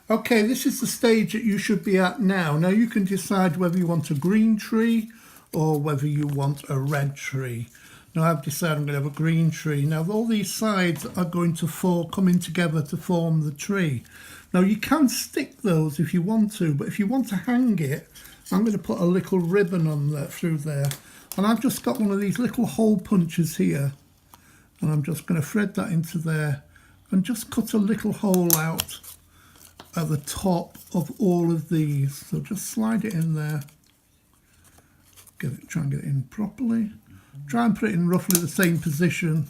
Okay, this is the stage that you should be at now. Now you can decide whether you want a green tree or whether you want a red tree. Now I've decided I'm going to have a green tree. Now all these sides are going to coming together to form the tree. Now you can stick those if you want to, but if you want to hang it, I'm going to put a little ribbon on there, through there. And I've just got one of these little hole punches here. And I'm just going to thread that into there and just cut a little hole out at the top of all of these. So just slide it in there. Try and get it in properly. Try and put it in roughly the same position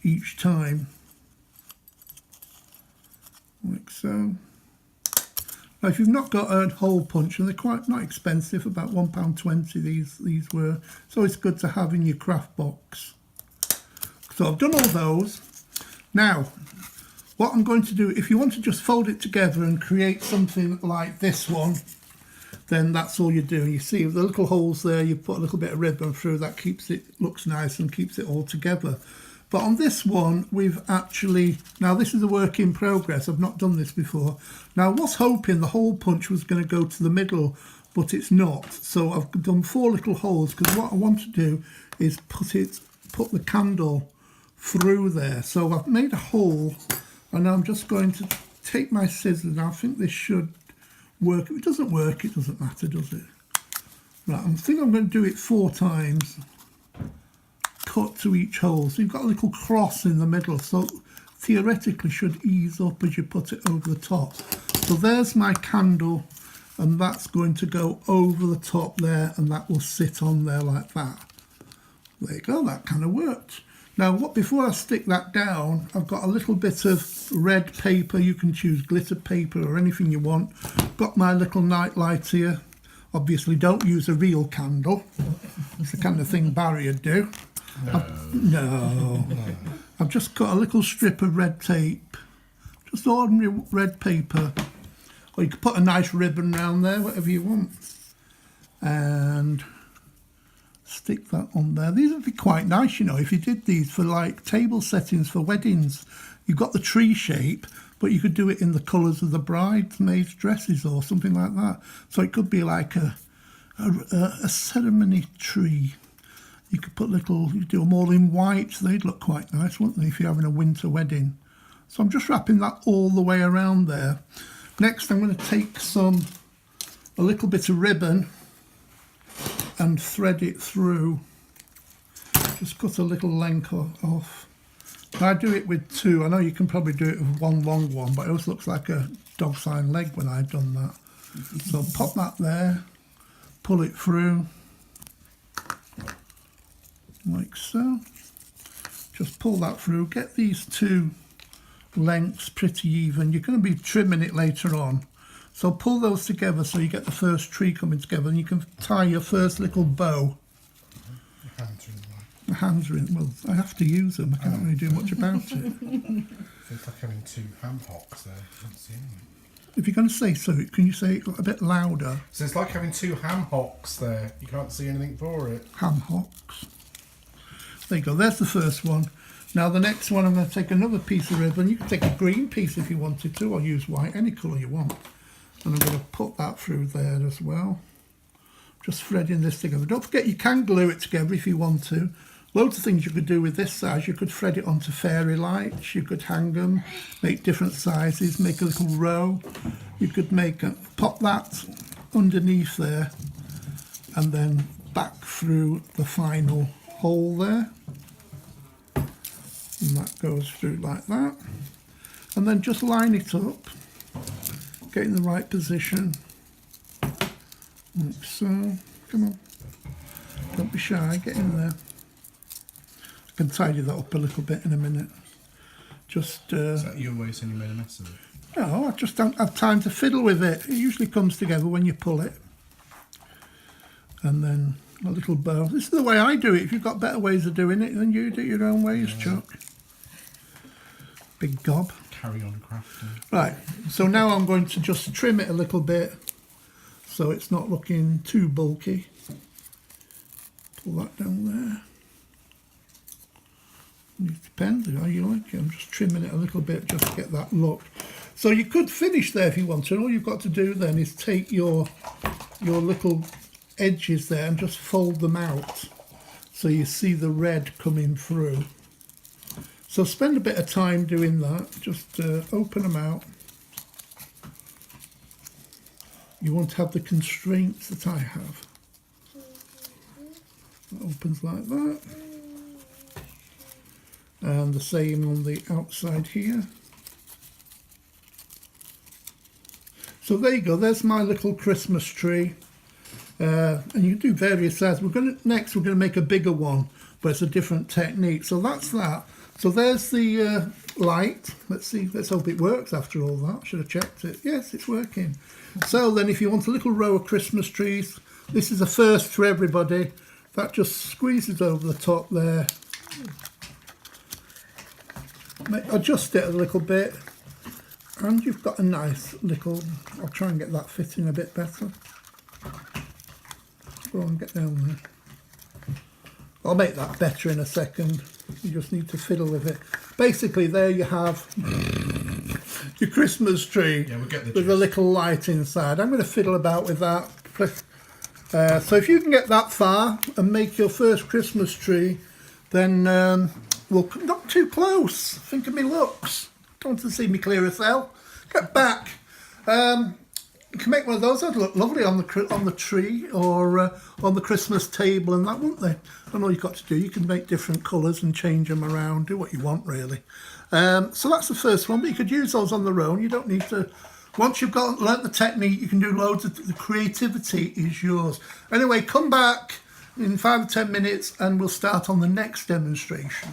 each time. Like so. Now if you've not got a hole punch, and they're quite not expensive, about £1.20 these were. It's always good to have in your craft box. So I've done all those. Now, what I'm going to do, if you want to just fold it together and create something like this one, then that's all you do. You see the little holes there, you put a little bit of ribbon through, that keeps it, looks nice and keeps it all together. But on this one, we've actually, now this is a work in progress, I've not done this before. Now I was hoping the hole punch was going to go to the middle, but it's not. So I've done 4 little holes, because what I want to do is put the candle through there. So I've made a hole, and I'm just going to take my scissors. I think this should work. If it doesn't work, it doesn't matter, does it? Right, I think I'm going to do it 4 times. Cut to each hole. So you've got a little cross in the middle, so theoretically should ease up as you put it over the top. So there's my candle, and that's going to go over the top there, and that will sit on there like that. There you go, that kind of worked. Now, before I stick that down, I've got a little bit of red paper. You can choose glitter paper or anything you want. Got my little night light here. Obviously, don't use a real candle. It's the kind of thing Barry would do. No. I've just got a little strip of red tape. Just ordinary red paper. Or you could put a nice ribbon around there, whatever you want. And stick that on there. These would be quite nice, you know, if you did these for like table settings for weddings. You've got the tree shape, but you could do it in the colours of the bridesmaids' dresses or something like that. So it could be like a ceremony tree. You could put you do them all in white, so they'd look quite nice, wouldn't they, if you're having a winter wedding. So I'm just wrapping that all the way around there. Next I'm going to take a little bit of ribbon and thread it through. Just cut a little length off. I do it with 2. I know you can probably do it with 1 long one, but it always looks like a dog sign leg when I've done that. So pop that there, pull it through, like so. Just pull that through, get these 2 lengths pretty even. You're going to be trimming it later on. So pull those together so you get the first tree coming together, and you can tie your first little bow. The hands are in, well, I have to use them. I can't really do much about it. It's like having 2 ham hocks there. I can't see anything. If you're going to say so, can you say it a bit louder? So it's like having 2 ham hocks there. You can't see anything for it. Ham hocks. There you go, there's the first one. Now the next one, I'm going to take another piece of ribbon. You can take a green piece if you wanted to, or use white, any colour you want. And I'm going to put that through there as well. Just threading this together. Don't forget you can glue it together if you want to. Loads of things you could do with this size. You could thread it onto fairy lights. You could hang them, make different sizes, make a little row. You could pop that underneath there and then back through the final hole there. And that goes through like that. And then just line it up. Get in the right position, like so. Come on, don't be shy, get in there. I can tidy that up a little bit in a minute. Just Is that your way saying you made a mess of it? No, I just don't have time to fiddle with it. It usually comes together when you pull it. And then a little bow. This is the way I do it. If you've got better ways of doing it, then you do it your own ways, Chuck. Big gob. Carry on crafting. Right, so now I'm going to just trim it a little bit so it's not looking too bulky. Pull that down there. It depends how you like it. I'm just trimming it a little bit just to get that look. So you could finish there if you want to. All you've got to do then is take your little edges there and just fold them out so you see the red coming through. So spend a bit of time doing that. Just open them out. You won't have the constraints that I have. It opens like that. And the same on the outside here. So there you go, there's my little Christmas tree. And you can do various sizes. Next we're going to make a bigger one, but it's a different technique. So that's that. So there's the light. Let's see, let's hope it works after all that. Should have checked it. Yes, it's working. So then if you want a little row of Christmas trees, this is a first for everybody. That just squeezes over the top there. Adjust it a little bit. And you've got a nice little, I'll try and get that fitting a bit better. Go on, get down there. I'll make that better in a second. You just need to fiddle with it. Basically, there you have your Christmas tree Yeah, we'll get the with a little light inside. I'm going to fiddle about with that. So if you can get that far and make your first Christmas tree, then well, not too close. Think of me looks. Don't want to see me clear as hell. Get back. You can make one of those. That'd look lovely on the tree or on the Christmas table and that, wouldn't they? And all you've got to do, you can make different colours and change them around. Do what you want, really. So that's the first one. But you could use those on their own. You don't need to. Once you've learnt the technique, you can do loads of. The creativity is yours. Anyway, come back in 5 or 10 minutes, and we'll start on the next demonstration.